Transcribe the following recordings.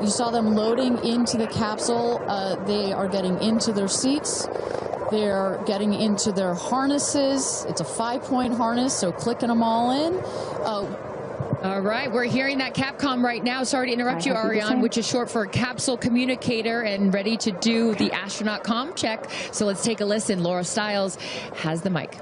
You saw them loading into the capsule. They are getting into their seats. They're getting into their harnesses. It's a 5-point harness, so clicking them all in. All right, we're hearing that Capcom right now. Sorry to interrupt you, Ariane, which is short for Capsule Communicator, and ready to do the astronaut comm check. So let's take a listen. Laura Stiles has the mic.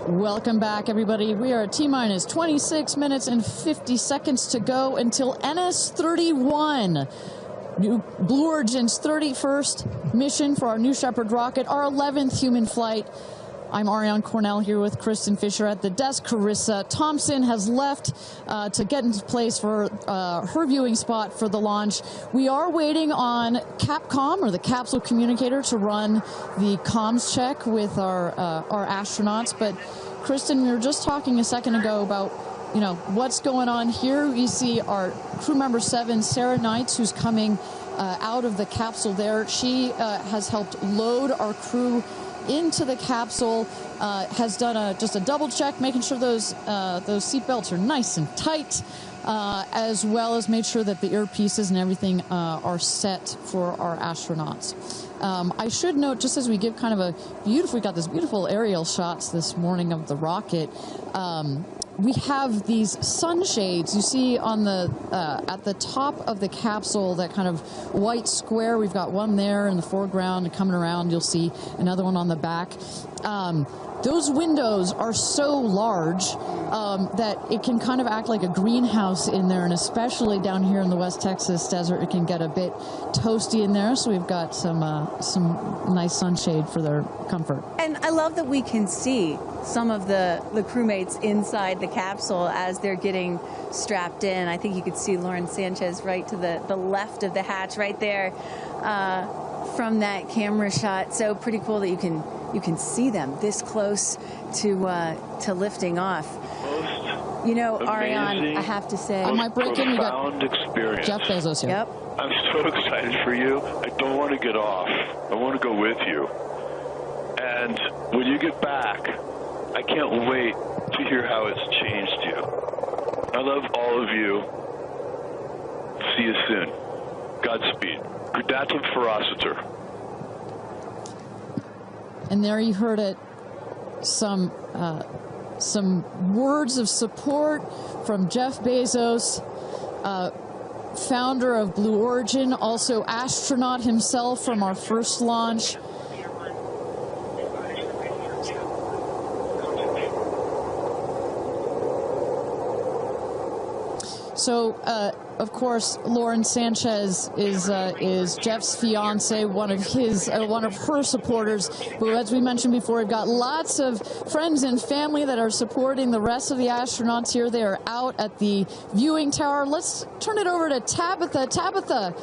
Welcome back, everybody. We are at T-minus 26 minutes and 50 seconds to go until NS-31, New Blue Origin's 31st mission for our New Shepard rocket, our 11th human flight. I'm Ariane Cornell here with Kristen Fisher at the desk. Carissa Thompson has left to get into place for her viewing spot for the launch. We are waiting on Capcom, or the Capsule Communicator, to run the comms check with our astronauts. But Kristen, we were just talking a second ago about, you know, what's going on here. We see our crew member 7, Sarah Knights, who's coming out of the capsule there. She has helped load our crew into the capsule, has done just a double check, making sure those seat belts are nice and tight, as well as made sure that the earpieces and everything are set for our astronauts. I should note, just as we give kind of a beautiful, we got this beautiful aerial shots this morning of the rocket. We have these sunshades you see on the at the top of the capsule, that kind of white square. We've got one there in the foreground, and coming around you'll see another one on the back. Those windows are so large that it can kind of act like a greenhouse in there, and especially down here in the West Texas desert, it can get a bit toasty in there. So we've got some nice sunshade for their comfort. And I love that we can see some of the crewmates inside the capsule as they're getting strapped in. I think you could see Lauren Sanchez right to the left of the hatch right there from that camera shot. So pretty cool that you can see them this close to lifting off. Most you know, Ariane, I have to say, I might break in. We got experience. Jeff Bezos here. Yep. I'm so excited for you. I don't want to get off. I want to go with you. And when you get back, I can't wait to hear how it's changed you. I love all of you. See you soon. Godspeed. Kudatum Farasiter. And there you heard it. Some words of support from Jeff Bezos, founder of Blue Origin, also astronaut himself from our first launch. So, of course, Lauren Sanchez is Jeff's fiance, one of her supporters. But as we mentioned before, we've got lots of friends and family that are supporting the rest of the astronauts here. They are out at the viewing tower. Let's turn it over to Tabitha. Tabitha,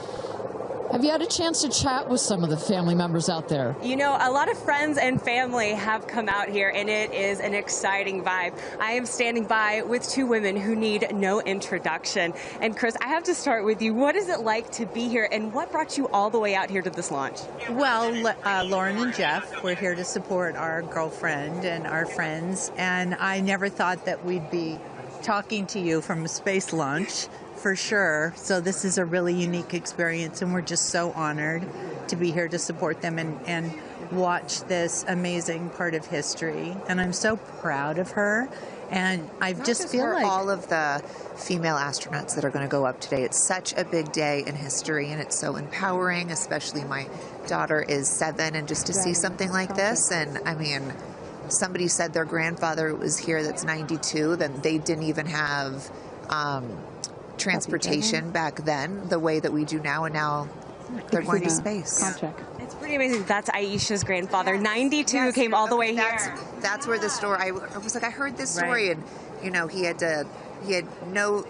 have you had a chance to chat with some of the family members out there? You know, a lot of friends and family have come out here, and it is an exciting vibe. I am standing by with two women who need no introduction. And Chris, I have to start with you. What is it like to be here, and what brought you all the way out here to this launch? Well, Lauren and Jeff, we're here to support our girlfriend and our friends, and I never thought that we'd be talking to you from a space launch. For sure. So this is a really unique experience, and we're just so honored to be here to support them and watch this amazing part of history. And I'm so proud of her. And I just feel like all of the female astronauts that are going to go up today. It's such a big day in history, and it's so empowering, especially my daughter is 7, and just to see something like this. And I mean, somebody said their grandfather was here that's 92, then they didn't even have transportation back then the way that we do now, and now they're going to space. It's pretty amazing. That's Aisha's grandfather. 92 came all the way here. That's where the story, I was like, I heard this story, and you know, he had no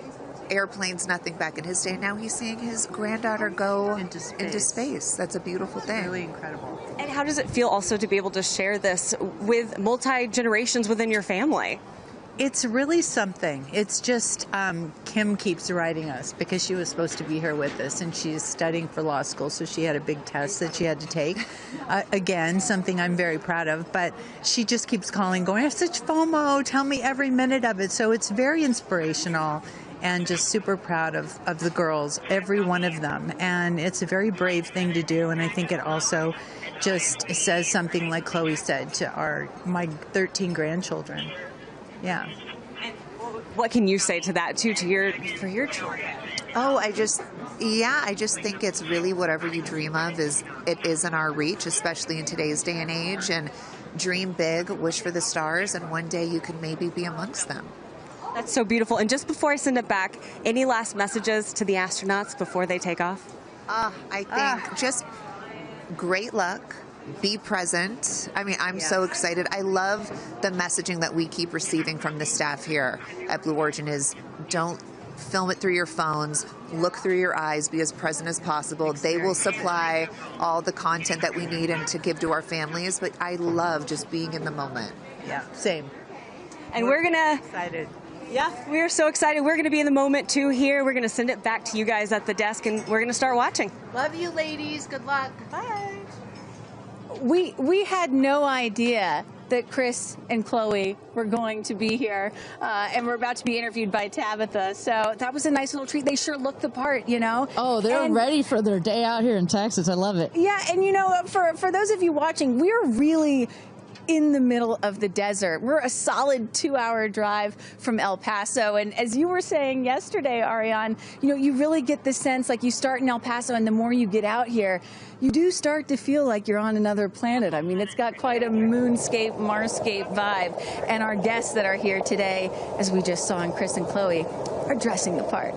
airplanes, nothing back in his day. Now he's seeing his granddaughter go into space. That's a beautiful thing. really incredible. And how does it feel also to be able to share this with multi-generations within your family? It's really something. It's just Kim keeps writing us because she was supposed to be here with us, and she's studying for law school, so she had a big test that she had to take. Again, something I'm very proud of, but she just keeps calling, going, I have such FOMO, tell me every minute of it. So it's very inspirational, and just super proud of the girls, every one of them. And it's a very brave thing to do, and I think it also just says something, like Chloe said, to my 13 grandchildren. Yeah. And what can you say to that too, for your children? Oh, I just think it's really whatever you dream of is in our reach, especially in today's day and age. And dream big, wish for the stars, and one day you can maybe be amongst them. That's so beautiful. And just before I send it back, any last messages to the astronauts before they take off? I think just great luck. Be present. I mean, I'm so excited. I love the messaging that we keep receiving from the staff here at Blue Origin is don't film it through your phones, look through your eyes, be as present as possible. They will supply all the content that we need and to give to our families, but I love just being in the moment. Yeah, same. And we're gonna excited. Yeah, we're so excited. We're going to be in the moment too here. We're going to send it back to you guys at the desk, and we're going to start watching. Love you, ladies. Good luck. Bye. We had no idea that Chris and Chloe were going to be here, and we're about to be interviewed by Tabitha. So that was a nice little treat. They sure look the part, you know. Oh, they're ready for their day out here in Texas. I love it. Yeah, and you know, for those of you watching, we're really in the middle of the desert. We're a solid 2-hour drive from El Paso. And as you were saying yesterday, Ariane, you know, you really get the sense like you start in El Paso, and the more you get out here, you do start to feel like you're on another planet. I mean, it's got quite a moonscape, Marscape vibe. And our guests that are here today, as we just saw in Chris and Chloe, are dressing the part.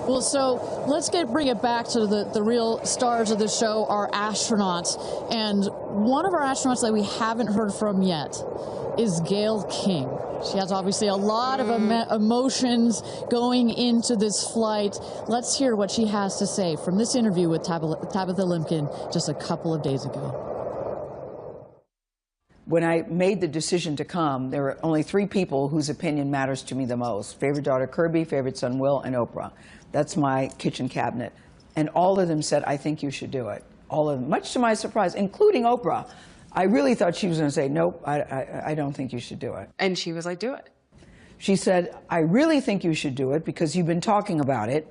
Well, so let's bring it back to the real stars of the show, our astronauts. And one of our astronauts that we haven't heard from yet is Gail King. She has obviously a lot of emotions going into this flight. Let's hear what she has to say from this interview with Tabitha Limkin just a couple of days ago. When I made the decision to come, there were only 3 people whose opinion matters to me the most. Favorite daughter Kirby, favorite son Will, and Oprah. That's my kitchen cabinet. And all of them said, I think you should do it. All of them, much to my surprise, including Oprah. I really thought she was going to say, nope, I don't think you should do it. And she was like, do it. She said, I really think you should do it because you've been talking about it.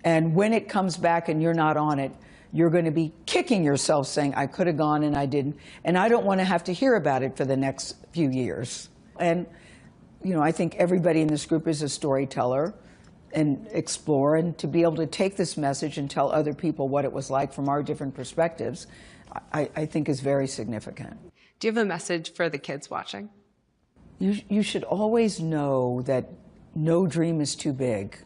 And when it comes back and you're not on it, you're going to be kicking yourself saying, I could have gone and I didn't. And I don't want to have to hear about it for the next few years. And, you know, I think everybody in this group is a storyteller and explore, and to be able to take this message and tell other people what it was like from our different perspectives, I think is very significant. Do you have a message for the kids watching? You should always know that no dream is too big.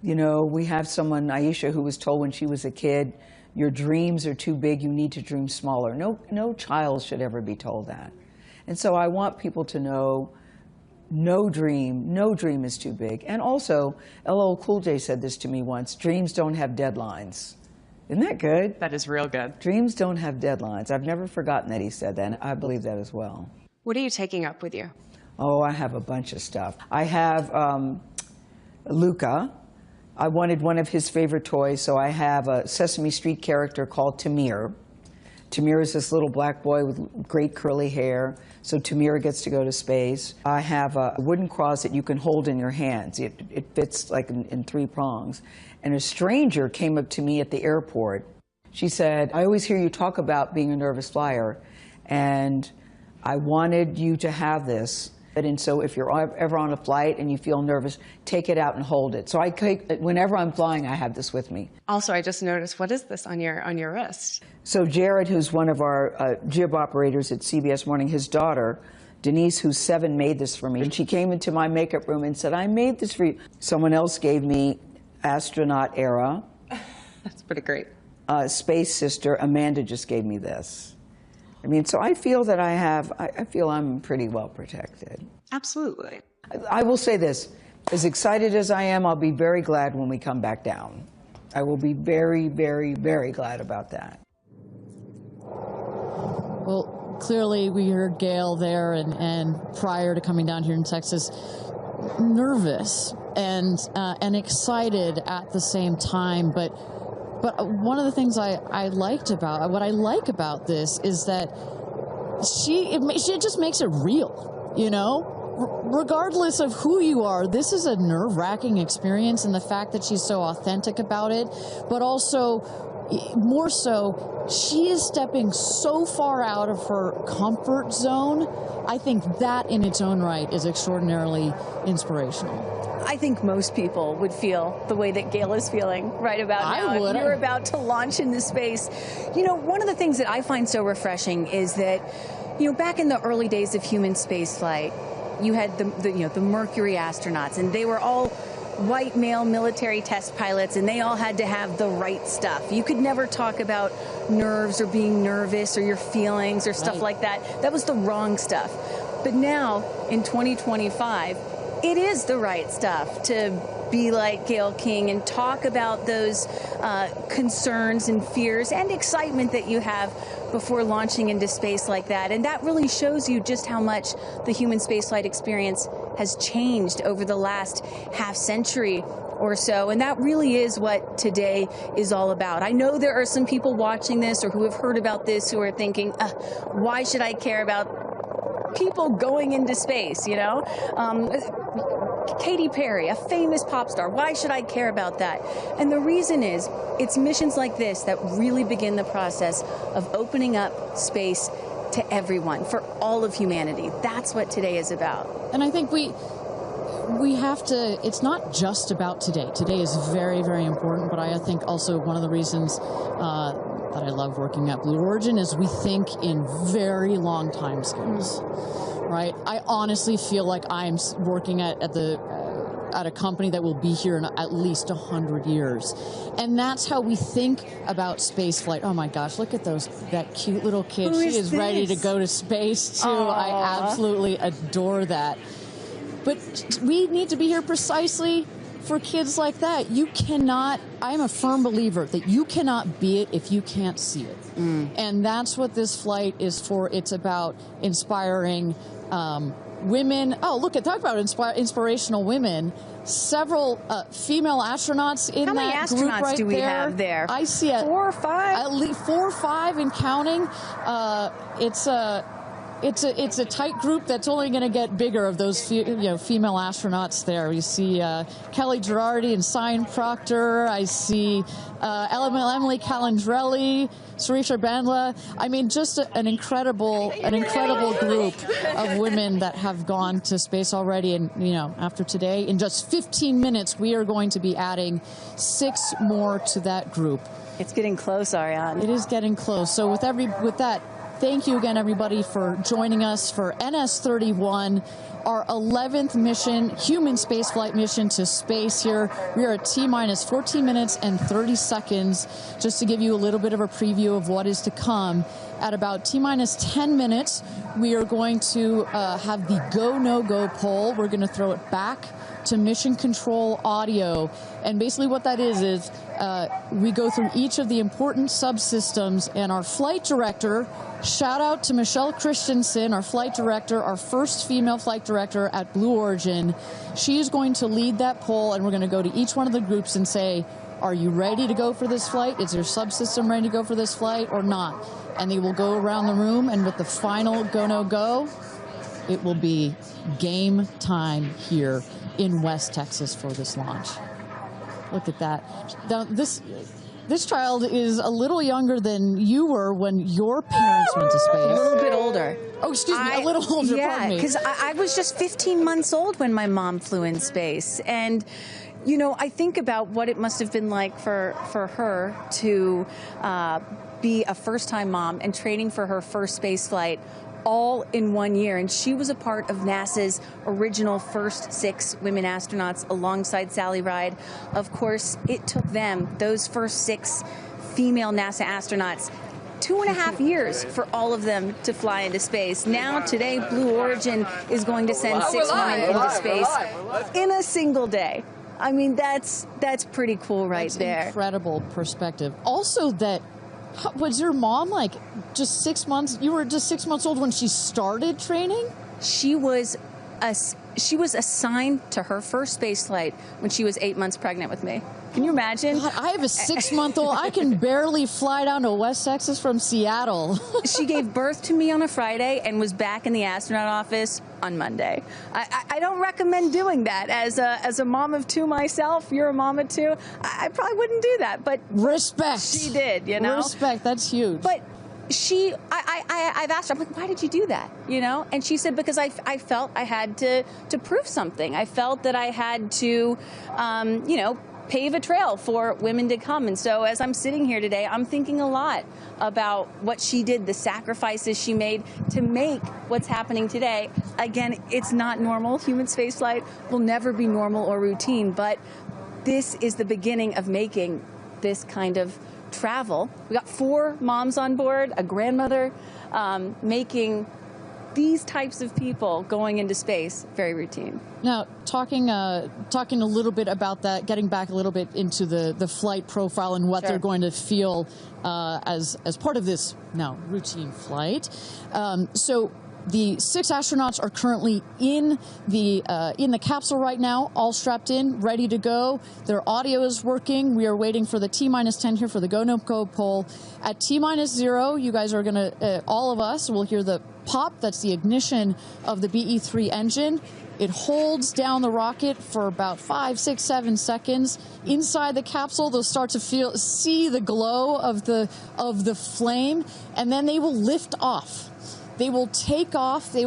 You know, we have someone, Aisha, who was told when she was a kid, your dreams are too big, you need to dream smaller. No child should ever be told that. And so I want people to know no dream is too big. And also, LL Cool J said this to me once, dreams don't have deadlines. Isn't that good? That is real good. Dreams don't have deadlines. I've never forgotten that he said that, and I believe that as well. What are you taking up with you? Oh, I have a bunch of stuff. I have Luca. I wanted one of his favorite toys, so I have a Sesame Street character called Tamir. Tamir is this little black boy with great curly hair, so Tamir gets to go to space. I have a wooden cross that you can hold in your hands. It fits like in 3 prongs. And a stranger came up to me at the airport. She said, I always hear you talk about being a nervous flyer, and I wanted you to have this. And so if you're ever on a flight and you feel nervous, take it out and hold it. So whenever I'm flying, I have this with me. Also, I just noticed, what is this on your wrist? So Jared, who's one of our jib operators at CBS Morning, his daughter, Denise, who's 7, made this for me. And she came into my makeup room and said, I made this for you. Someone else gave me Astronaut Era. That's pretty great. Space Sister, Amanda just gave me this. I mean, so I feel that I feel I'm pretty well protected. Absolutely. I will say this, as excited as I am, I'll be very glad when we come back down. I will be very, very, very glad about that. Well, clearly we heard Gail there and prior to coming down here in Texas, nervous and excited at the same time, but one of the things I like about this is that she just makes it real, you know? Regardless of who you are, this is a nerve-wracking experience, and the fact that she's so authentic about it, but also, more so, she is stepping so far out of her comfort zone. I think that in its own right is extraordinarily inspirational. I think most people would feel the way that Gail is feeling right about now. If you're about to launch into space. You know, one of the things that I find so refreshing is that, you know, back in the early days of human spaceflight, you had the Mercury astronauts, and they were all white male military test pilots, and they all had to have the right stuff. You could never talk about nerves or being nervous or your feelings or stuff like that. That was the wrong stuff. But now, in 2025, it is the right stuff to be like Gail King and talk about those concerns and fears and excitement that you have before launching into space like that. And that really shows you just how much the human spaceflight experience has changed over the last half century or so. And that really is what today is all about. I know there are some people watching this or who have heard about this who are thinking, why should I care about people going into space, you know? Katy Perry, a famous pop star. Why should I care about that? And the reason is, it's missions like this that really begin the process of opening up space to everyone, for all of humanity. That's what today is about. And I think we have to, it's not just about today. Today is very, very important, but I think also one of the reasons that I love working at Blue Origin is we think in very long time scales. Right? I honestly feel like I'm working at a company that will be here in at least 100 years. And that's how we think about spaceflight. Oh my gosh, look at that cute little kid. She is ready to go to space too. Aww. I absolutely adore that. But we need to be here precisely for kids like that. You cannot, I'm a firm believer that you cannot be it if you can't see it. And that's what this flight is for. It's about inspiring women. Oh, look, talk about inspirational women. Several female astronauts in that group right there. How many astronauts do we have there? I see 4 or 5? At least 4 or 5 and counting. it's a tight group that's only going to get bigger of those female astronauts there. You see Kelly Girardi and Cyan Proctor. I see Emily Calandrelli, Sarisha Bandla. I mean, just an incredible group of women that have gone to space already. And after today, in just 15 minutes, we are going to be adding 6 more to that group. It's getting close, Ariane. It is getting close. So with that, thank you again, everybody, for joining us for NS-31, our 11th mission, human spaceflight mission to space here. We are at T-minus 14 minutes and 30 seconds, just to give you a little bit of a preview of what is to come. At about T-minus 10 minutes, we are going to have the go, no-go poll. We're going to throw it back to Mission Control Audio. And basically what that is we go through each of the important subsystems, and our flight director, shout out to Michelle Christensen, our flight director, our first female flight director at Blue Origin. She is going to lead that poll, and we're going to go to each one of the groups and say, are you ready to go for this flight? Is your subsystem ready to go for this flight or not? And they will go around the room, and with the final go, no, go, it will be game time here in West Texas for this launch. Look at that. Now, this child is a little younger than you were when your parents went to space. A little bit older. Oh, excuse me, a little older, pardon me. Yeah, because I was just 15 months old when my mom flew in space. And, I think about what it must have been like for her to be a first-time mom and training for her first space flight all in 1 year. And she was a part of NASA's original first 6 women astronauts alongside Sally Ride. Of course, it took them, those first 6 female NASA astronauts, 2.5 years for all of them to fly into space. Now, today, Blue Origin is going to send 6 women into space in a single day. I mean, that's pretty cool right there. Incredible perspective. Also that, was your mom like just 6 months? You were just 6 months old when she started training? She was assigned to her first space flight when she was 8 months pregnant with me. Can you imagine? God, I have a 6-month-old. I can barely fly down to West Texas from Seattle. She gave birth to me on a Friday and was back in the astronaut office on Monday. I don't recommend doing that. As a mom of 2 myself, you're a mom of 2, I probably wouldn't do that. But respect. She did, Respect, that's huge. But I've asked her, I'm like, why did you do that? And she said, because I felt I had to prove something. I felt that I had to, pave a trail for women to come. And so as I'm sitting here today, I'm thinking a lot about what she did, the sacrifices she made to make what's happening today. Again, it's not normal. Human spaceflight will never be normal or routine, but this is the beginning of making this kind of travel. We got 4 moms on board, a grandmother, making these types of people going into space very routine. Now, talking a little bit about that, getting back a little bit into the flight profile and what they're going to feel as part of this now routine flight. So the 6 astronauts are currently in the capsule right now, all strapped in, ready to go. Their audio is working. We are waiting for the T-minus 10 here for the go, no go poll. At T-minus 0, you guys are going to, all of us will hear the pop. That's the ignition of the BE-3 engine. It holds down the rocket for about 5, 6, 7 seconds. Inside the capsule, they'll start to see the glow of the flame, and then they will lift off. They will take off. They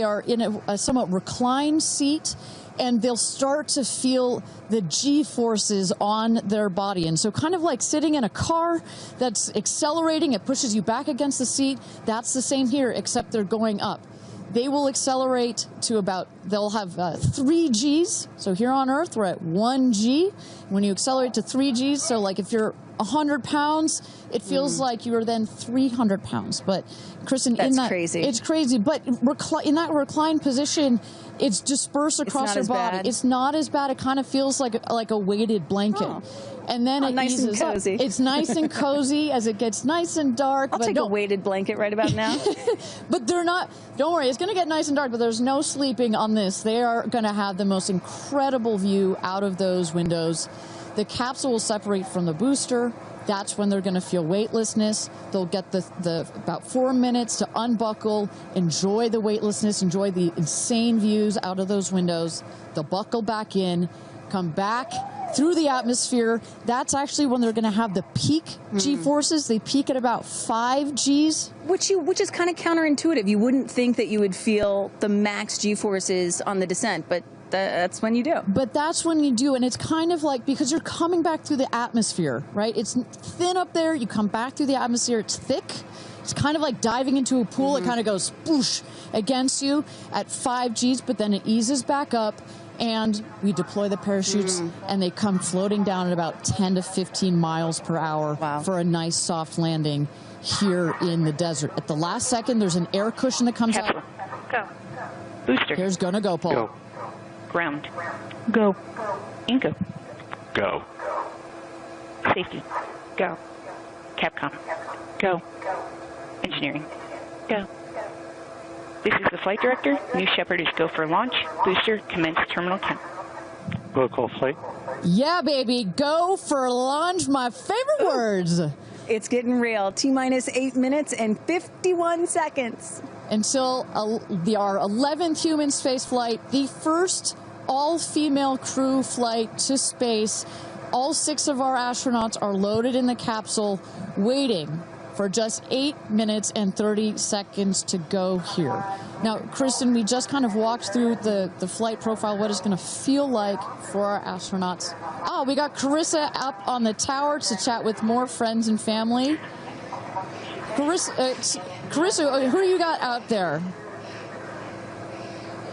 are in a somewhat reclined seat, and they'll start to feel the G-forces on their body. And so kind of like sitting in a car that's accelerating, it pushes you back against the seat. That's the same here, except they're going up. They will accelerate to they'll have 3 Gs. So here on Earth, we're at 1 G. When you accelerate to 3 Gs, so like if you're 100 pounds, it feels like you are then 300 pounds. But Kristen, crazy. It's crazy. But in that reclined position, it's dispersed across your body. Bad. It's not as bad. It kind of feels like a weighted blanket. Oh. And then it nice eases and cozy. up. It's nice and cozy as it gets nice and dark. I'll take a weighted blanket right about now. But they're not, don't worry, it's going to get nice and dark, but there's no sleeping on this. They are going to have the most incredible view out of those windows. The capsule will separate from the booster. That's when they're going to feel weightlessness. They'll get the about 4 minutes to unbuckle, enjoy the weightlessness, enjoy the insane views out of those windows. They'll buckle back in, come back through the atmosphere. That's actually when they're going to have the peak G-forces. They peak at about 5 Gs. Which is kind of counterintuitive. You wouldn't think that you would feel the max G-forces on the descent, but that's when you do. But that's when you do, and it's kind of like, because you're coming back through the atmosphere, right? It's thin up there. You come back through the atmosphere. It's thick. It's kind of like diving into a pool. It kind of goes spoosh against you at 5 Gs, but then it eases back up. And we deploy the parachutes, and they come floating down at about 10 to 15 miles per hour for a nice soft landing here in the desert. At the last second, there's an air cushion that comes out. Go. Booster. Here's gonna go, Paul. Go. Ground. Go. Inco. Go. Safety. Go. Capcom. Go. Engineering. Go. This is the flight director. New Shepard is go for launch. Booster, commence terminal count. Protocol flight. Yeah, baby. Go for launch. My favorite words. It's getting real. T-minus 8 minutes and 51 seconds. Until our 11th human space flight, the first all-female crew flight to space. All 6 of our astronauts are loaded in the capsule, waiting for just 8 minutes and 30 seconds to go here. Now, Kristen, we just kind of walked through the flight profile, what it's going to feel like for our astronauts. Oh, we got Carissa up on the tower to chat with more friends and family. Carissa, who you got out there?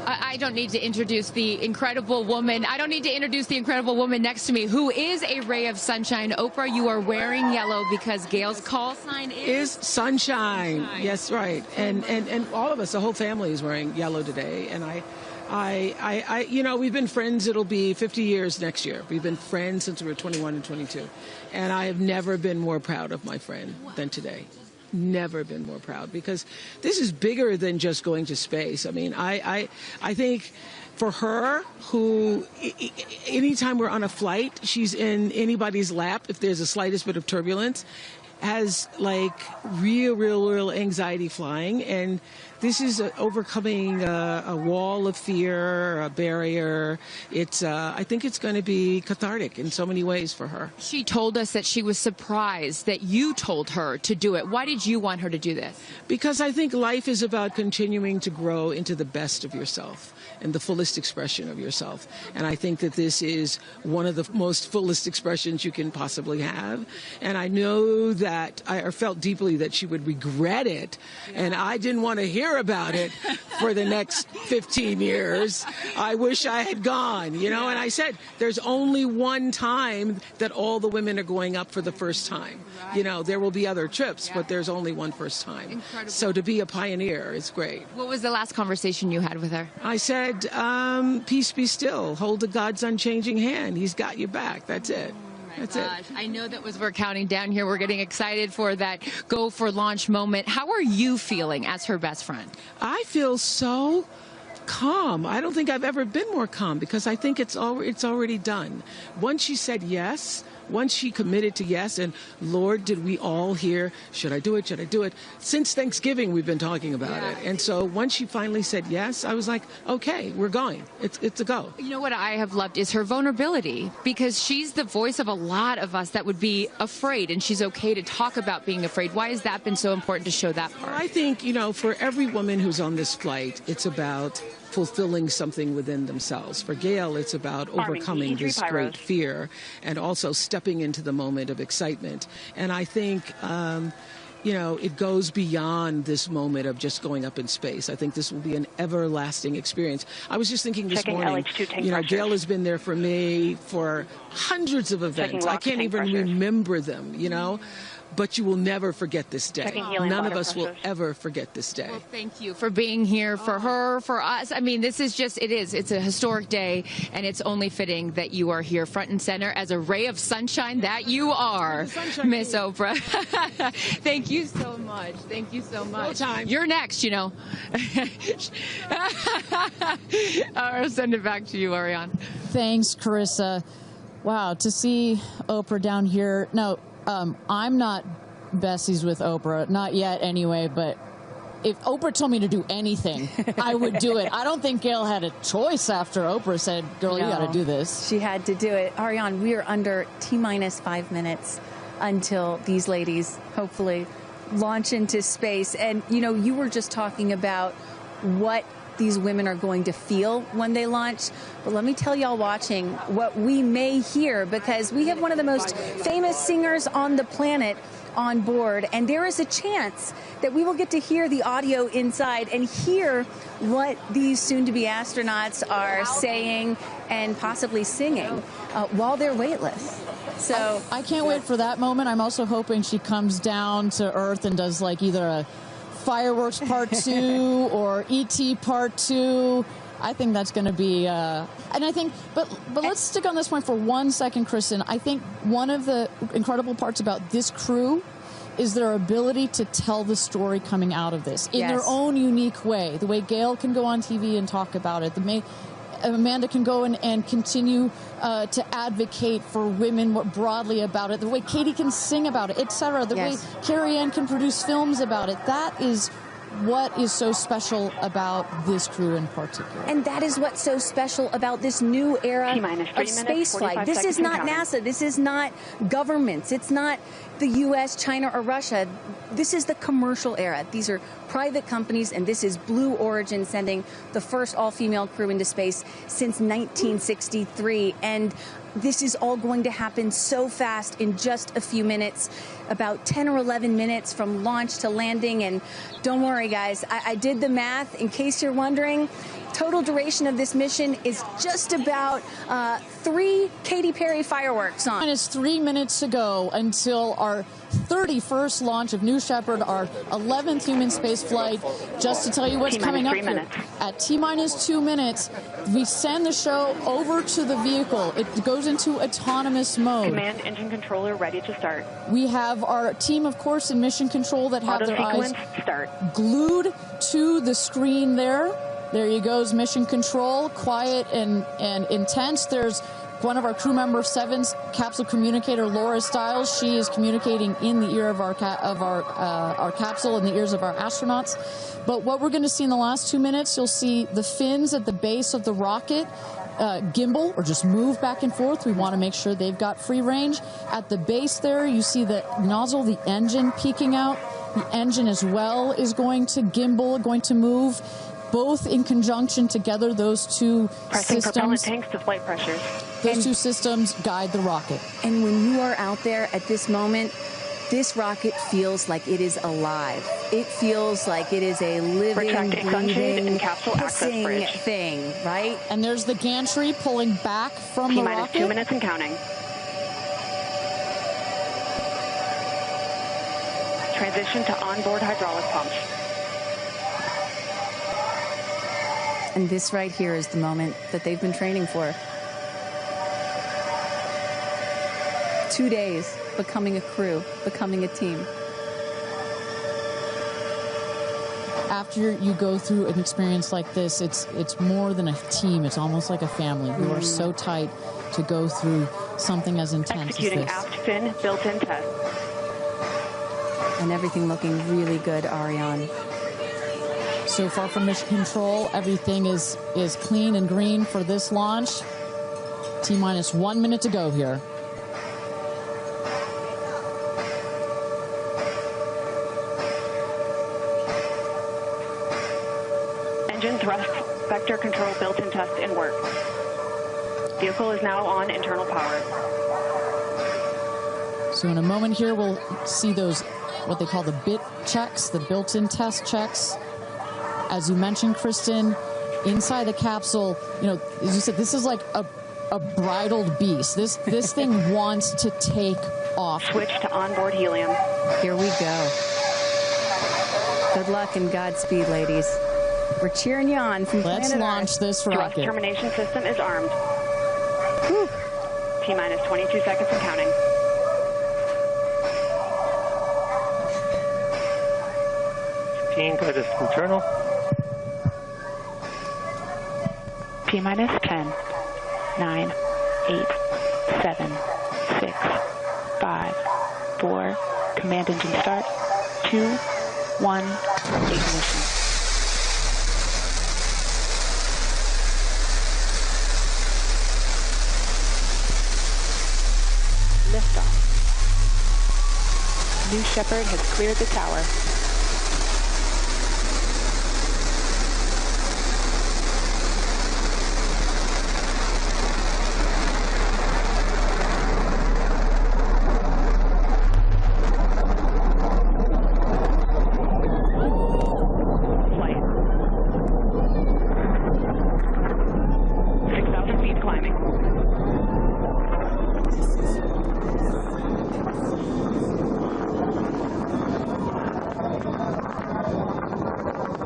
I don't need to introduce the incredible woman. I don't need to introduce the incredible woman next to me, who is a ray of sunshine. Oprah, you are wearing yellow because Gail's call sign is sunshine. Yes, right. And all of us, the whole family is wearing yellow today. And I, you know, we've been friends. It'll be 50 years next year. We've been friends since we were 21 and 22. And I have never been more proud of my friend than today. Never been more proud, because this is bigger than just going to space. I mean, I think for her, who anytime we're on a flight, she's in anybody's lap if there's the slightest bit of turbulence, has like real anxiety flying. And this is overcoming a wall of fear, a barrier. It's I think it's going to be cathartic in so many ways for her. She told us that she was surprised that you told her to do it. Why did you want her to do this? Because I think life is about continuing to grow into the best of yourself and the fullest expression of yourself. And I think that this is one of the most fullest expressions you can possibly have. And I know that I felt deeply that she would regret it. And I didn't want to hear about it for the next 15 years. I wish I had gone, you know. And I said, there's only one time that all the women are going up for the first time. You know, there will be other trips, but there's only one first time. Incredible. So to be a pioneer is great. What was the last conversation you had with her? I said, peace be still. Hold the God's unchanging hand. He's got your back. That's it. That's it. I know that as we're counting down here, we're getting excited for that go for launch moment. How are you feeling as her best friend? I feel so calm. I don't think I've ever been more calm, because I think it's already done. Once she said yes, once she committed to yes, and Lord, did we all hear, should I do it, should I do it? Since Thanksgiving, we've been talking about it. And so once she finally said yes, I was like, okay, we're going. It's a go. You know what I have loved is her vulnerability, because she's the voice of a lot of us that would be afraid, and she's okay to talk about being afraid. Why has that been so important to show that part? I think, you know, for every woman who's on this flight, it's about fulfilling something within themselves. For Gail, it's about overcoming this great fear and also stepping into the moment of excitement. And I think, you know, it goes beyond this moment of just going up in space. I think this will be an everlasting experience. I was just thinking this morning, you know, Gail has been there for me for hundreds of events. I can't even remember them, you know. But you will never forget this day. None of us will ever forget this day. Well, thank you for being here, for her, for us. I mean, this is just, it's a historic day, and it's only fitting that you are here front and center as a ray of sunshine that you are, Miss Oprah. Thank you so much. Thank you so much. No time. You're next, you know. I'll send it back to you, Ariane. Thanks, Carissa. Wow, to see Oprah down here. Now, I'm not besties with Oprah, not yet anyway, but if Oprah told me to do anything, I would do it. I don't think Gail had a choice after Oprah said, girl, you got to do this. She had to do it. Ariane, we are under T-minus 5 minutes until these ladies hopefully launch into space. And, you know, you were just talking about what these women are going to feel when they launch. But let me tell y'all watching what we may hear, because we have one of the most famous singers on the planet on board, and there is a chance that we will get to hear the audio inside and hear what these soon-to-be astronauts are saying and possibly singing while they're weightless. So I can't wait for that moment. I'm also hoping she comes down to Earth and does like either a Fireworks Part 2 or E.T. Part 2. I think that's going to be, and I think, but let's stick on this point for 1 second, Kristen. I think one of the incredible parts about this crew is their ability to tell the story coming out of this in their own unique way. The way Gail can go on TV and talk about it. Amanda can go and continue to advocate for women more broadly about it. The way Katie can sing about it, etc. The way Carrie Ann can produce films about it. That is what is so special about this crew in particular. And that is what's so special about this new era of space flight. This is not NASA. This is not governments. It's not the U.S., China, or Russia. This is the commercial era. These are private companies, and this is Blue Origin sending the first all-female crew into space since 1963. And this is all going to happen so fast in just a few minutes, about 10 or 11 minutes from launch to landing. And don't worry, guys, I did the math. In case you're wondering, total duration of this mission is just about 3 Katy Perry fireworks on. It's 3 minutes to go until our 31st launch of New Shepard, our 11th human space flight. Just to tell you what's coming up here. At T-minus 2 minutes, we send the show over to the vehicle. It goes into autonomous mode. Command engine controller ready to start. We have our team, of course, in mission control that have their eyes glued to the screen there. There you goes, mission control, quiet and intense. There's one of our crew member 7's capsule communicator, Laura Stiles. She is communicating in the ear of our capsule, in the ears of our astronauts. But what we're going to see in the last 2 minutes, you'll see the fins at the base of the rocket gimbal or just move back and forth. We want to make sure they've got free range. At the base there, you see the nozzle, the engine peeking out. The engine as well is going to gimbal, going to move. Both in conjunction together, those two Pressing propellant systems. tanks to flight pressures. Those two systems guide the rocket. And when you are out there at this moment, this rocket feels like it is alive. It feels like it is a living, breathing, hissing thing, right? And there's the gantry pulling back from the rocket. 2 minutes and counting. Transition to onboard hydraulic pumps. And this right here is the moment that they've been training for. 2 days, becoming a crew, becoming a team. After you go through an experience like this, it's more than a team. It's almost like a family. You are so tight to go through something as intense Executing as this. aft fin built-in test. And everything looking really good, Ariane. So far from mission control, everything is clean and green for this launch. T-minus 1 minute to go here. Engine thrust vector control built-in test in work. Vehicle is now on internal power. So in a moment here, we'll see those, what they call the bit checks, the built-in test checks. As you mentioned, Kristen, inside the capsule, you know, as you said, this is like a bridled beast. This thing wants to take off. Switch to onboard helium. Here we go. Good luck and Godspeed, ladies. We're cheering you on from Let's planet launch Earth. this Thrust rocket. termination system is armed. T-minus 22 seconds and counting. Go to internal. T-minus 10, 9, 8, 7, 6, 5, Command engine start. 2, 1, ignition. Liftoff. New Shepard has cleared the tower. Flight. 6,000 feet climbing.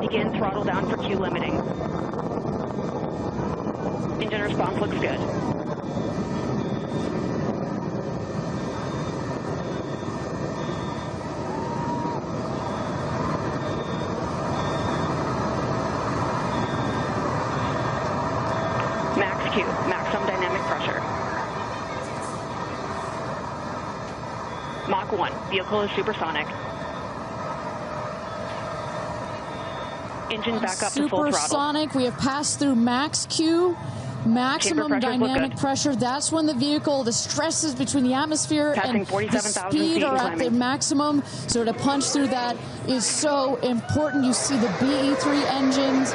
Begin throttle down for Q limiting. Engine response looks good. Max Q, maximum dynamic pressure. Mach 1, vehicle is supersonic. Engine back up to full throttle. Supersonic. We have passed through max Q, maximum dynamic pressure. That's when the vehicle, the stresses between the atmosphere and the speed are at their maximum. So to punch through that is so important. You see the BE3 engines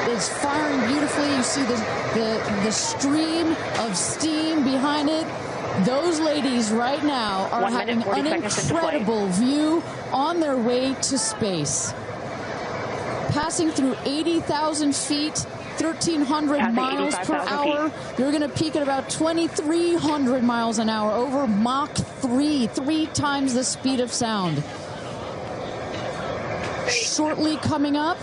is firing beautifully. You see the stream of steam behind it. Those ladies right now are having an incredible view on their way to space. Passing through 80,000 feet, 1,300 miles per hour. You're going to peak at about 2,300 miles an hour over Mach 3, 3 times the speed of sound. Shortly coming up,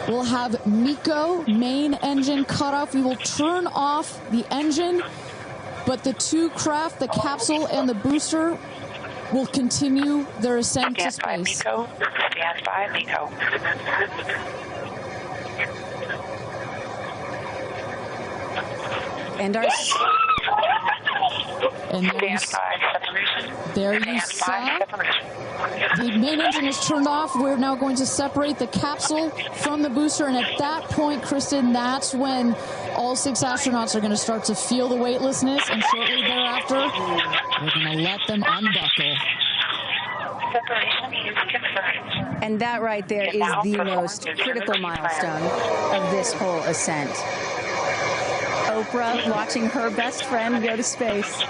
we'll have MECO, main engine cutoff. We will turn off the engine, but the two craft, the capsule and the booster, will continue their ascent to space. Stand by, MECO. And our... And there you saw the main engine is turned off. We're now going to separate the capsule from the booster, and at that point, Kristen, that's when all 6 astronauts are going to start to feel the weightlessness, and shortly thereafter, we're going to let them unbuckle. And that right there is the most critical milestone of this whole ascent. Oprah watching her best friend go to space.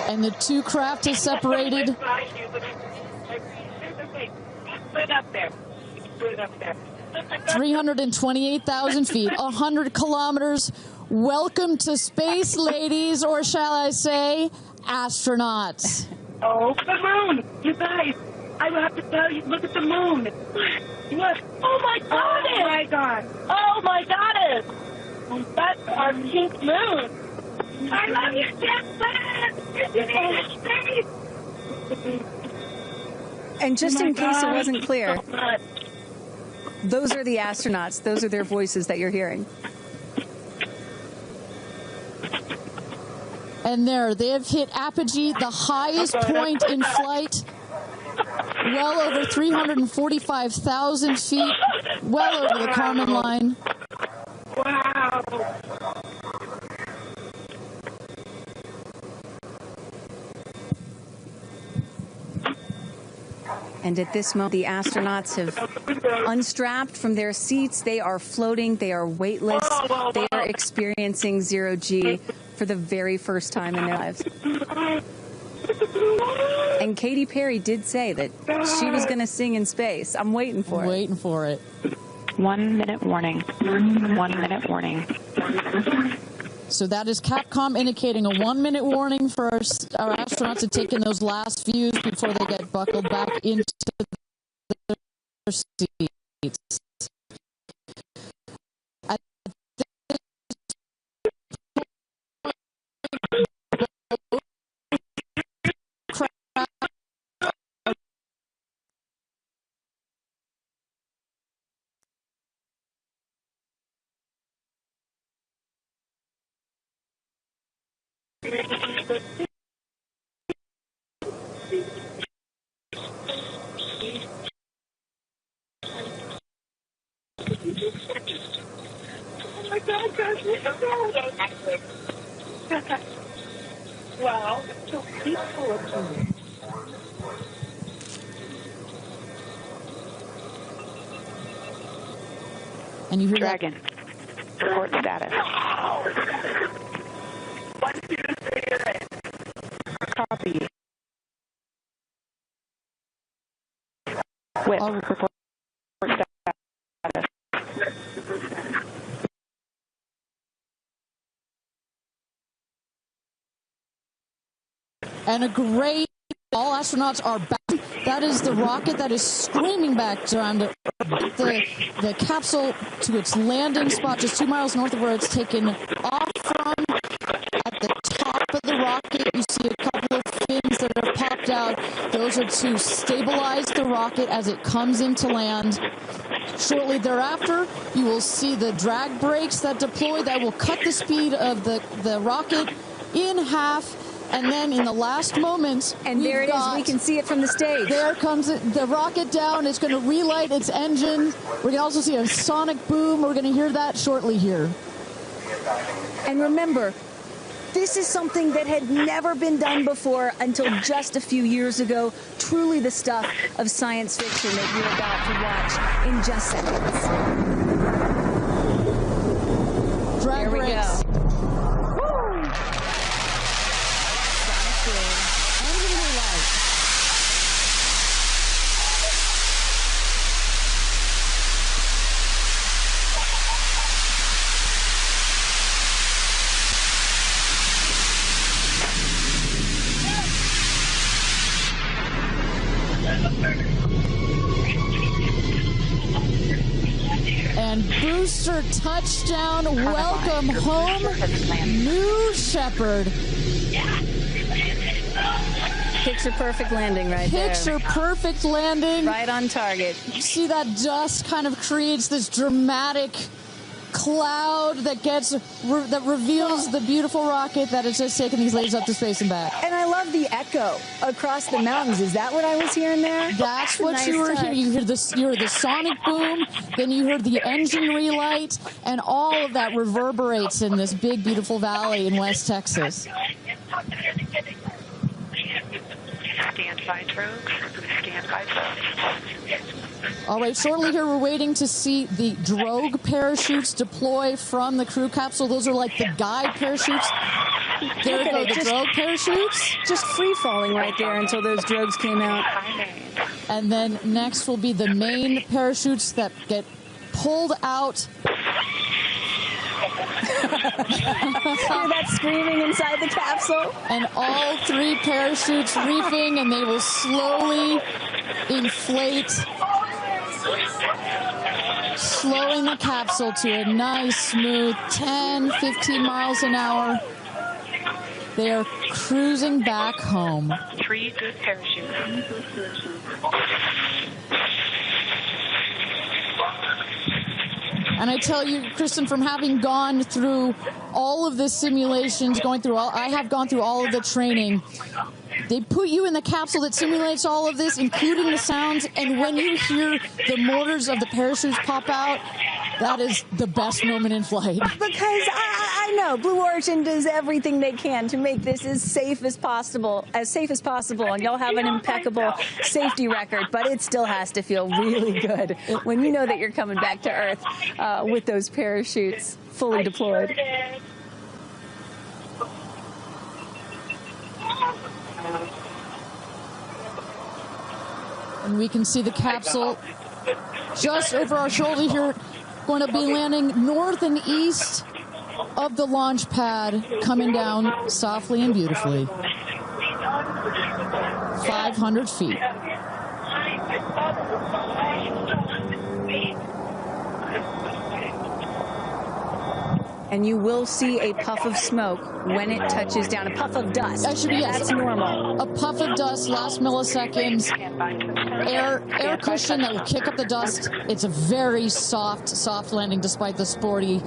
And the two craft is separated. Put it up there. 328,000 feet, 100 kilometers. Welcome to space, ladies, or shall I say, astronauts. Oh, the moon! You guys, I will have to tell you, look at the moon. Look. Oh, my God! Oh, my God! Oh, my goddess! That's our pink moon. I love you, Steph! And just in case it wasn't clear, those are the astronauts. Those are their voices that you're hearing. And there, they have hit apogee, the highest point in flight, well over 345,000 feet, well over the Kármán line. Wow. And at this moment, the astronauts have unstrapped from their seats. They are floating. They are weightless. They are experiencing zero-G for the very first time in their lives. And Katy Perry did say that she was going to sing in space. I'm waiting for it. Waiting for it. 1 minute warning. 1 minute warning. So that is Capcom indicating a 1-minute warning for our astronauts to take in those last views before they get buckled back into their seats. Oh my God, guys, wow, so peaceful up here. And you hear Dragon, report status. Copy. With report status. And a great, all astronauts are back. That is the rocket that is screaming back down to the capsule to its landing spot just 2 miles north of where it's taken off from. At the top of the rocket, you see a couple of fins that have popped out. Those are to stabilize the rocket as it comes into land. Shortly thereafter, you will see the drag brakes that deploy that will cut the speed of the rocket in half. And then in the last moments, and there it is. We can see it from the stage. There comes the rocket down. It's going to relight its engine. We're going to also see a sonic boom. We're going to hear that shortly here. And remember, this is something that had never been done before until just a few years ago. Truly the stuff of science fiction that you're about to watch in just seconds. Drag brakes. And booster touchdown, welcome home, New Shepard. Picture perfect landing right there. Picture perfect landing. Right on target. You see that dust kind of creates this dramatic cloud that reveals the beautiful rocket that has just taken these ladies up to space and back. And I love the echo across the mountains. Is that what I was hearing there? That's what you were hearing. You heard the sonic boom, then you heard the engine relight, and all of that reverberates in this big, beautiful valley in West Texas. Stand by, Drogue. Stand by, Drogue. All right, shortly here, we're waiting to see the Drogue parachutes deploy from the crew capsule. Those are like the guide parachutes. There go the Drogue parachutes. Just free falling right there until those Drogues came out. And then next will be the main parachutes that get pulled out. Hear that screaming inside the capsule? And all 3 parachutes reefing, and they will slowly inflate, slowing the capsule to a nice, smooth 10, 15 miles an hour. They are cruising back home. 3 good parachutes. And I tell you, Kristen, from having gone through all of the simulations, I have gone through all of the training. They put you in the capsule that simulates all of this, including the sounds, and when you hear the motors of the parachutes pop out, that is the best moment in flight. Because I know Blue Origin does everything they can to make this as safe as possible, and y'all have an impeccable safety record, but it still has to feel really good when you know that you're coming back to Earth with those parachutes fully deployed. And we can see the capsule just over our shoulder here, going to be landing north and east of the launch pad coming down softly and beautifully. 500 feet. And you will see a puff of smoke when it touches down, a puff of dust. Actually, yes. That's normal. A puff of dust, last milliseconds, air cushion that will kick up the dust. It's a very soft landing despite the sporty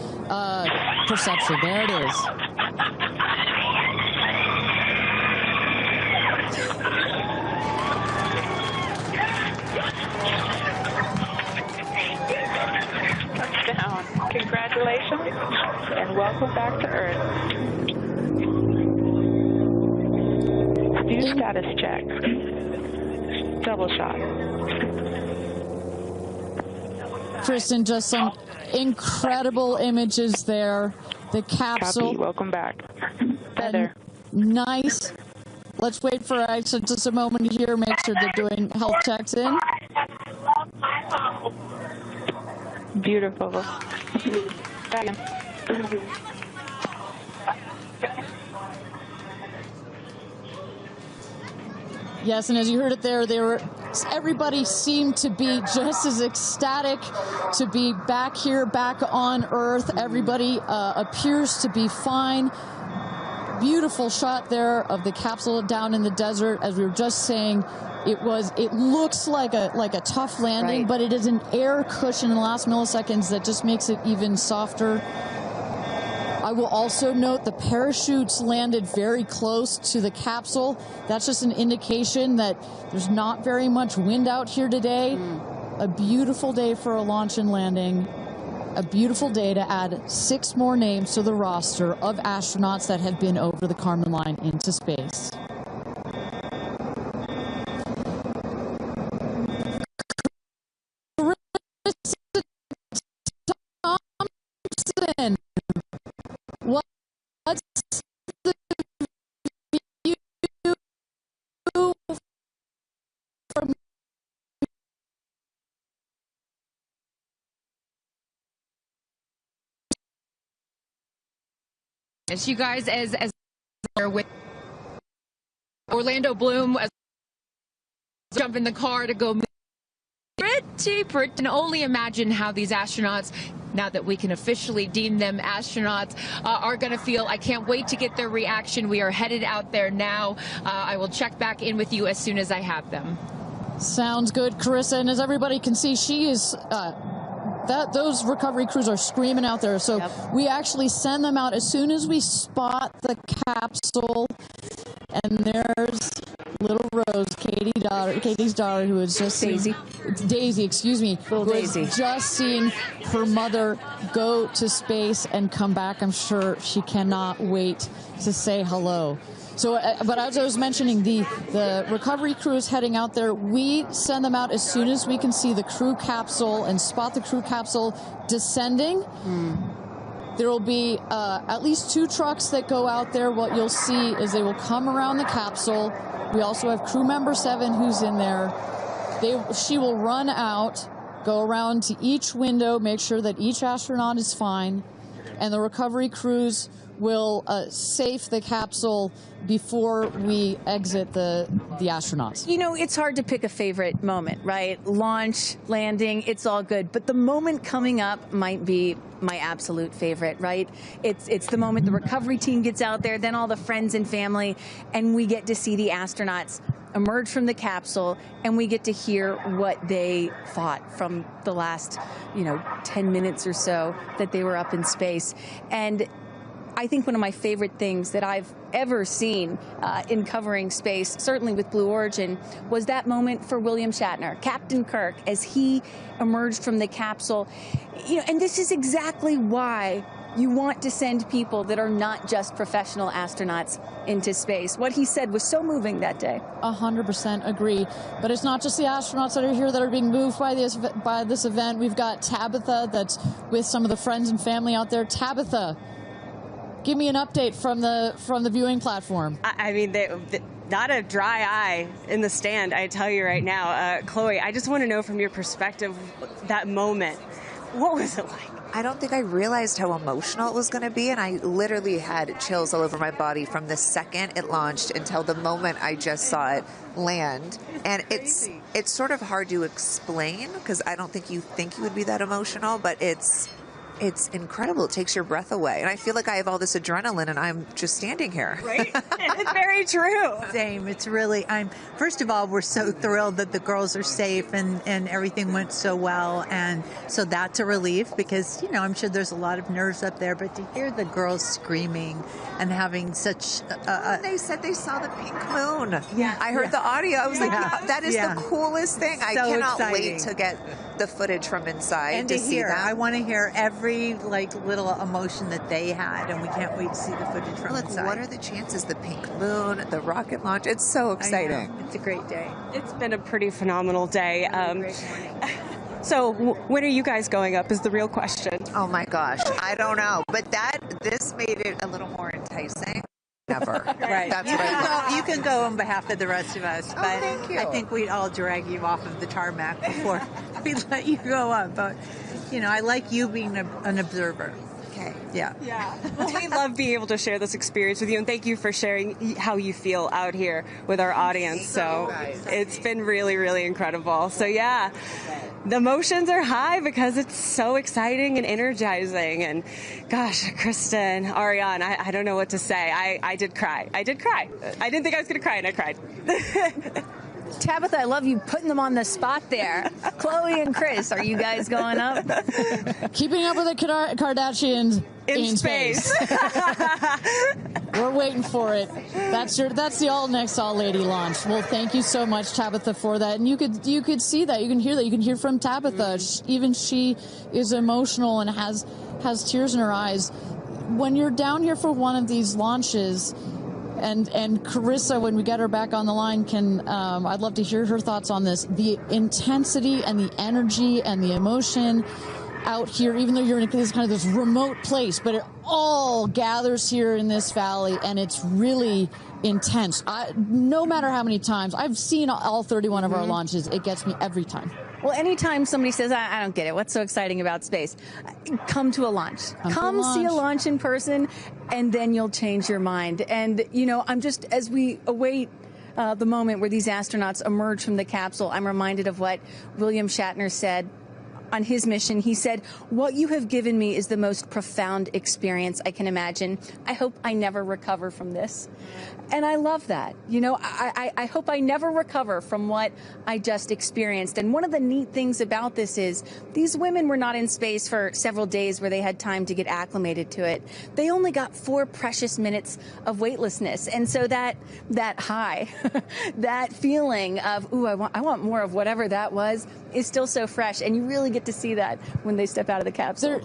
perception. There it is. Touchdown. Congratulations and welcome back to Earth. Do status check. Double shot. Kristen, just some incredible images there. The capsule. Copy. Welcome back. Feather. Nice. Let's wait for exit just a moment here. Make sure they're doing health checks in. Beautiful. Yes, and as you heard it there, everybody seemed to be just as ecstatic to be back here, back on Earth. Everybody appears to be fine. Beautiful shot there of the capsule down in the desert. As we were just saying, it looks like a tough landing, right, but it is an air cushion in the last milliseconds that just makes it even softer. I will also note the parachutes landed very close to the capsule. That's just an indication that there's not very much wind out here today. A beautiful day for a launch and landing. A beautiful day to add 6 more names to the roster of astronauts that have been over the Kármán line into space. Thompson, what's the view from as you guys as with Orlando Bloom as jump in the car to go pretty and only imagine how these astronauts, now that we can officially deem them astronauts, are going to feel. I can't wait to get their reaction. We are headed out there now. I will check back in with you as soon as I have them. Sounds good, Carissa. And as everybody can see, she is those recovery crews are screaming out there. So we actually send them out as soon as we spot the capsule. And there's little Rose, Katie's daughter, who is just Daisy, excuse me, who is just seeing her mother go to space and come back. I'm sure she cannot wait to say hello. So, but as I was mentioning, the recovery crew is heading out there. We send them out as soon as we can see the crew capsule and spot the crew capsule descending. There will be at least 2 trucks that go out there. What you'll see is they will come around the capsule. We also have crew member 7 who's in there. She will run out, go around to each window, make sure that each astronaut is fine, and the recovery crews will safe the capsule before we exit the astronauts. You know, it's hard to pick a favorite moment, right? Launch, landing, it's all good. But the moment coming up might be my absolute favorite, right? It's the moment the recovery team gets out there, then all the friends and family, and we get to see the astronauts emerge from the capsule, and we get to hear what they thought from the last, 10 minutes or so that they were up in space. And I think one of my favorite things that I've ever seen in covering space, certainly with Blue Origin, was that moment for William Shatner, Captain Kirk, as he emerged from the capsule. And this is exactly why you want to send people that are not just professional astronauts into space. What he said was so moving that day. 100% agree. But it's not just the astronauts that are here that are being moved by this event. We've got Tabitha that's with some of the friends and family out there. Tabitha, give me an update from the viewing platform. I mean, not a dry eye in the stand, I tell you right now. Chloe, I just want to know from your perspective, that moment, what was it like? I don't think I realized how emotional it was going to be, and I literally had chills all over my body from the second it launched until the moment I just saw it land. And it's sort of hard to explain because I don't think you would be that emotional, but it's incredible. It takes your breath away. And I feel like I have all this adrenaline and I'm just standing here. Right? It's very true. Same. It's really, first of all, we're so thrilled that the girls are safe and everything went so well. And so that's a relief because, you know, I'm sure there's a lot of nerves up there, but to hear the girls screaming and having such they said they saw the pink moon. Yeah. I heard the audio. I was like, that is the coolest thing. So I cannot exciting. wait to get the footage from inside and to to see hear. that. I want to hear every little emotion that they had, and we can't wait to see the footage from inside. What are the chances? The pink moon, the rocket launch. It's so exciting. It's a great day. It's been a pretty phenomenal day. Great morning. So when are you guys going up is the real question. Oh my gosh, I don't know, but this made it a little more enticing. Never. Right. That's you, what can I go, want. you can go on behalf of the rest of us, but thank you. I think we'd all drag you off of the tarmac before we let you go up. But, you know, I like you being an observer. Okay. Yeah. Yeah. Well, we love being able to share this experience with you, and thank you for sharing how you feel out here with our audience. So it's been really, really incredible. So yeah, the emotions are high because it's so exciting and energizing. And gosh, Kristen, Ariane, I don't know what to say. I did cry. I didn't think I was going to cry, and I cried. Tabitha, I love you putting them on the spot there. Chloe and Chris, are you guys going up? Keeping up with the Kardashians in space. We're waiting for it. That's the all next all lady launch. Well, thank you so much, Tabitha, for that. And you could see that, you can hear that, you can hear from Tabitha. Even she is emotional and has tears in her eyes. When you're down here for one of these launches. And Carissa, when we get her back on the line, I'd love to hear her thoughts on this. The intensity and the energy and the emotion out here, even though you're in this remote place, but it all gathers here in this valley, and it's really intense. No matter how many times I've seen all 31 of our launches, it gets me every time. Well, anytime somebody says, I don't get it, what's so exciting about space? Come to a launch. Come see a launch in person, and then you'll change your mind. And, you know, as we await the moment where these astronauts emerge from the capsule, I'm reminded of what William Shatner said on his mission. He said, "What you have given me is the most profound experience I can imagine. I hope I never recover from this." And I love that. You know, I hope I never recover from what I just experienced. And one of the neat things about this is these women were not in space for several days where they had time to get acclimated to it. They only got 4 precious minutes of weightlessness. And so that high, that feeling of, ooh, I want more of whatever that was, is still so fresh. And you really get to see that when they step out of the capsule.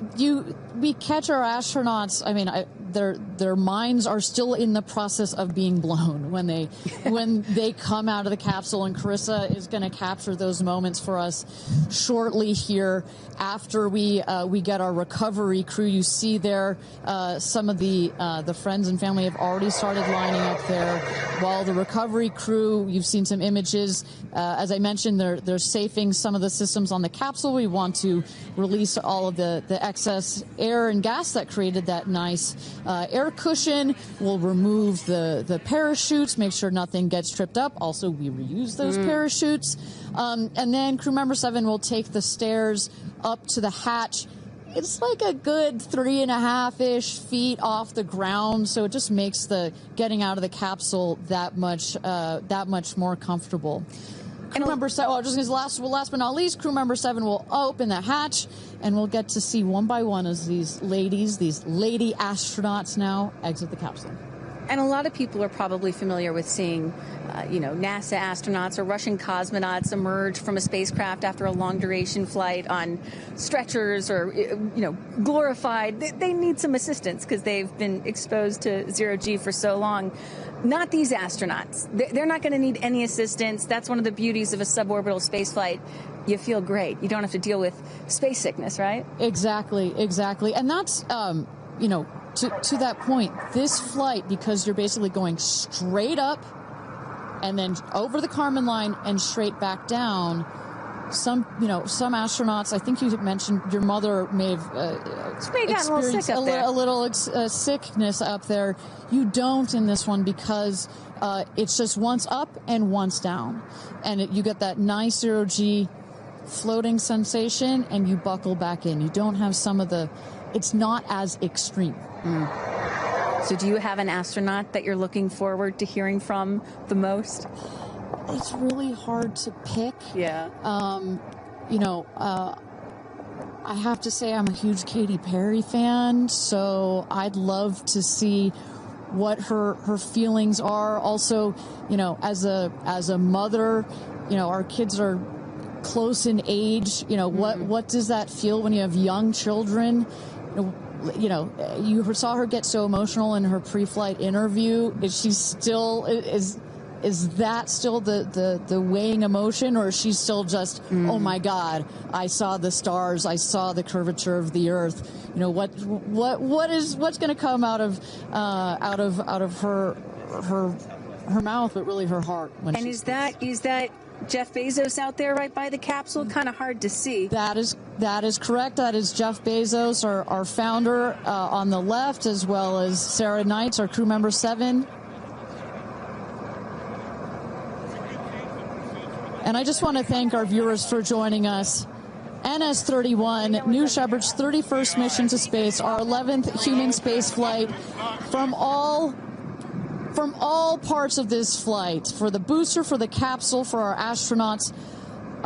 We catch our astronauts. I mean, their minds are still in the process of being blown when they come out of the capsule, and Carissa is going to capture those moments for us shortly here after we get our recovery crew. You see there some of the friends and family have already started lining up there, while the recovery crew, you've seen some images. As I mentioned, they're safing some of the systems on the capsule. We want to release all of the excess air and gas that created that nice air cushion. We'll remove the parachutes, make sure nothing gets tripped up. Also, we reuse those parachutes. And then crew member 7 will take the stairs up to the hatch. It's like a good 3.5-ish feet off the ground, so it just makes the getting out of the capsule that much more comfortable. Crew member 7, last but not least, crew member 7 will open the hatch, and we'll get to see one by one as these lady astronauts now exit the capsule. And a lot of people are probably familiar with seeing, NASA astronauts or Russian cosmonauts emerge from a spacecraft after a long-duration flight on stretchers or, glorified. They need some assistance because they've been exposed to zero-G for so long. Not these astronauts. They're not going to need any assistance. That's one of the beauties of a suborbital spaceflight. You feel great. You don't have to deal with space sickness, right? Exactly. And that's, to that point, this flight, because you're basically going straight up and then over the Kármán line and straight back down, some astronauts, I think you had mentioned your mother may have gotten a little sick up there. a little sickness up there. You don't in this one because it's just once up and once down. And you get that nice zero-G floating sensation, and you buckle back in. You don't have some of the, it's not as extreme. So do you have an astronaut that you're looking forward to hearing from the most? It's really hard to pick. Yeah. I have to say I'm a huge Katy Perry fan, so I'd love to see what her feelings are. Also, as a mother, our kids are close in age. What does that feel when you have young children? You saw her get so emotional in her pre-flight interview. Is she still is that still the weighing emotion, or is she still just oh my God, I saw the stars, I saw the curvature of the Earth? What's going to come out of her mouth, but really her heart? And is that Jeff Bezos out there right by the capsule? Kind of hard to see. That is correct. That is Jeff Bezos, our founder, on the left, as well as Sarah Knights, our crew member 7. And I just want to thank our viewers for joining us. NS-31, New Shepard's 31st mission to space, our 11th human space flight. From all parts of this flight, for the booster, for the capsule, for our astronauts,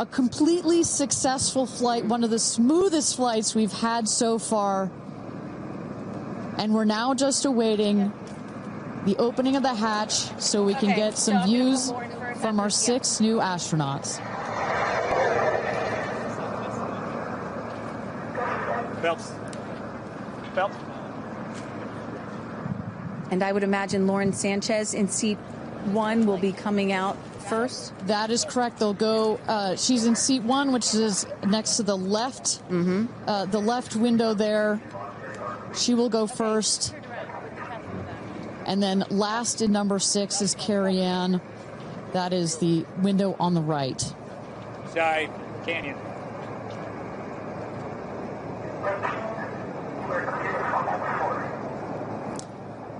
a completely successful flight, one of the smoothest flights we've had so far. And we're now just awaiting the opening of the hatch so we can get some views from our 6 new astronauts. Phelps. And I would imagine Lauren Sanchez in seat 1 will be coming out first. That is correct. They'll go. She's in seat 1, which is next to the left. The left window there. She will go first. And then last in number 6 is Carrie Ann. That is the window on the right. Side canyon.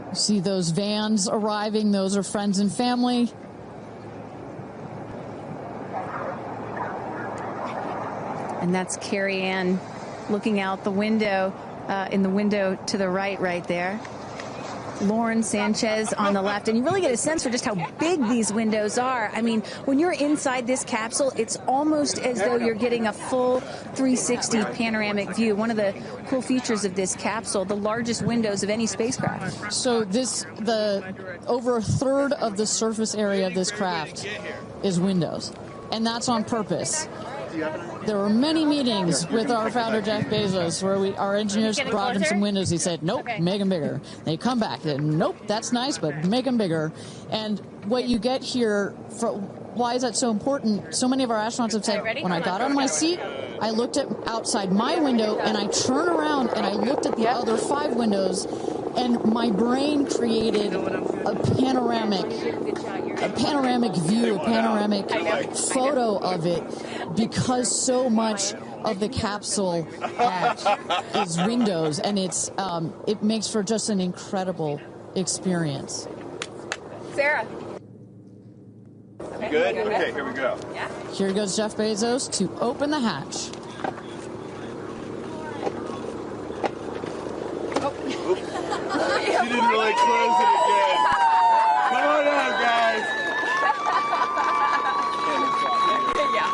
You see those vans arriving. Those are friends and family. And that's Carrie Ann looking out the window, in the window to the right there. Lauren Sanchez on the left, and you really get a sense for just how big these windows are. I mean, when you're inside this capsule, it's almost as though you're getting a full 360 panoramic view. One of the cool features of this capsule, the largest windows of any spacecraft. So over a third of the surface area of this craft is windows, and that's on purpose. There were many meetings with our founder, Jeff Bezos, where our engineers brought him some windows. He said, nope, make them bigger. They come back, nope, that's nice, but make them bigger. And what you get here, why is that so important? So many of our astronauts have said, when I got out of my seat, I looked at outside my window, and I turned around, and I looked at the other 5 windows, and my brain created a panoramic view, a panoramic photo of it, because so much of the capsule is windows, and it makes for just an incredible experience. Sarah. Good? Okay, here we go. Yeah. Here goes Jeff Bezos to open the hatch. She didn't really close it again. Come on out, guys. Yeah, of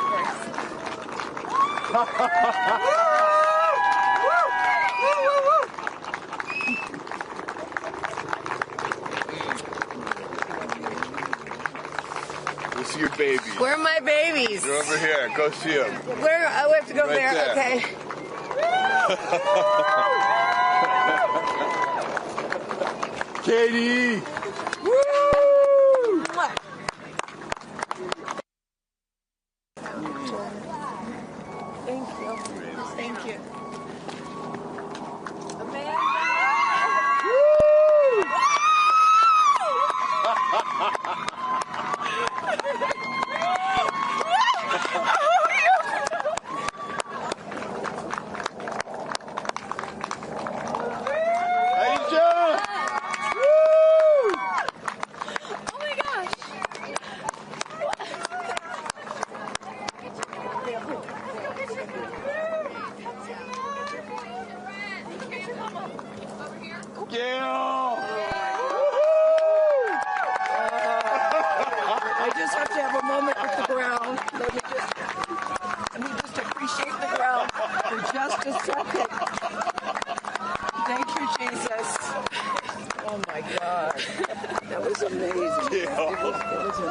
We'll see your babies. Where are my babies? They're over here. Go see them. Where? Oh, we have to go Right there. there. Okay. Katie! Woo! Thank you. Thank you. Amanda! was amazing. It was amazing.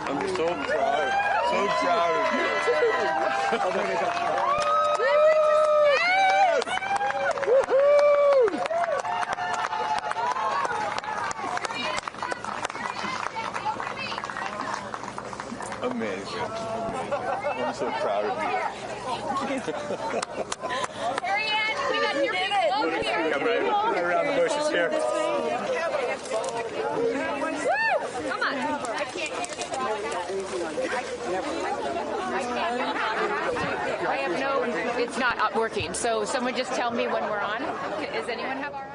I'm so proud. So proud of you. Oh, there we go. Amazing. I'm so proud of you. Ariane, we got your big over here. Come right around the bushes here. Come on. I can't I have no, it's not working. So someone just tell me when we're on. Does anyone have our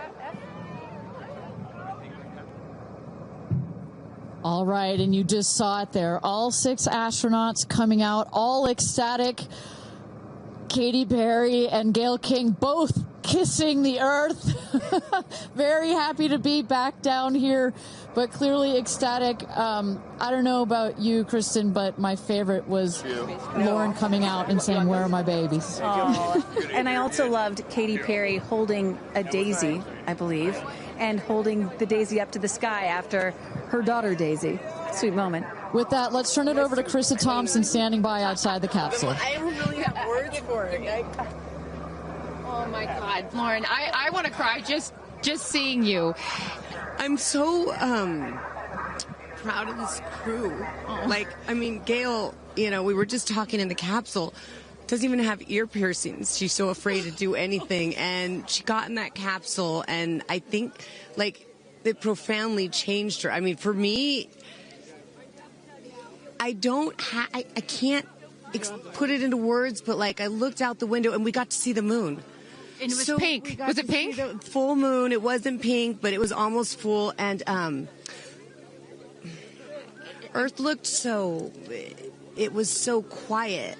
All right, and you just saw it there. All 6 astronauts coming out, all ecstatic. Katy Perry and Gayle King both kissing the Earth. Very happy to be back down here, but clearly ecstatic. I don't know about you, Kristen, but my favorite was Lauren coming out and saying, "Where are my babies?" And I also loved Katy Perry holding a daisy, I believe, and holding the daisy up to the sky after her daughter Daisy. Sweet moment. With that, let's turn it over to Krista Thompson standing by outside the capsule. I don't really have words for it. Oh my God, Lauren, I want to cry just seeing you. I'm so proud of this crew. Like, I mean, Gayle, we were just talking in the capsule, doesn't even have ear piercings. She's so afraid to do anything. And she got in that capsule, and I think, like, it profoundly changed her. I mean, for me, I can't put it into words, but, like, I looked out the window, and we got to see the moon. And it was pink. Was it pink? Full moon. It wasn't pink, but it was almost full. And Earth looked it was so quiet.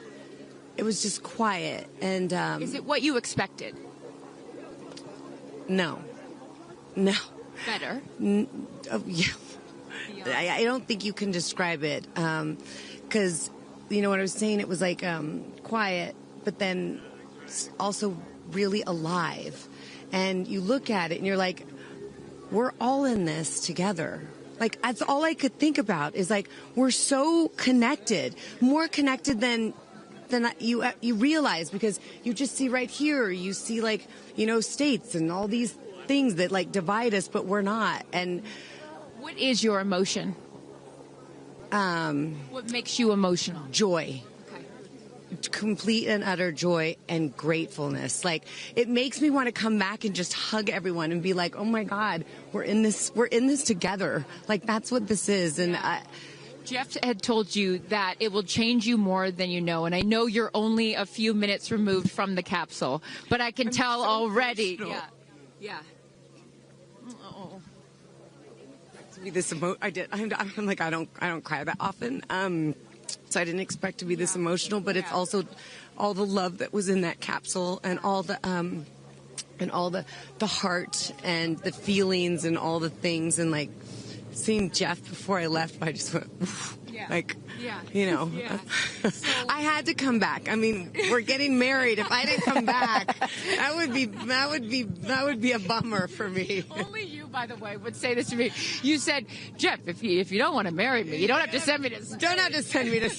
It was just quiet. And is it what you expected? No. Better? Yeah. I don't think you can describe it. Because, what I was saying, it was like quiet, but then also really alive. And you look at it and you're like, we're all in this together. Like, that's all I could think about is, like, we're so connected, more connected than you realize, because you just see right here, you see, like, states and all these things that, like, divide us, but we're not. And what is your emotion? What makes you emotional? Joy. Complete and utter joy and gratefulness. Like, it makes me want to come back and just hug everyone and be like, oh my God, we're in this together. Like, that's what this is. And Jeff had told you that it will change you more than you know, and I know you're only a few minutes removed from the capsule, but I can tell already. Emotional. Yeah. To be this I'm like, I don't cry that often. So I didn't expect to be this emotional, but it's also all the love that was in that capsule, and all the heart and the feelings and all the things, and, like, seeing Jeff before I left, I just went, I had to come back. I mean, we're getting married. If I didn't come back, that would be a bummer for me. Only you, by the way, would say this to me. You said, Jeff, if you don't want to marry me, you don't have to send me to. Don't have to send me to.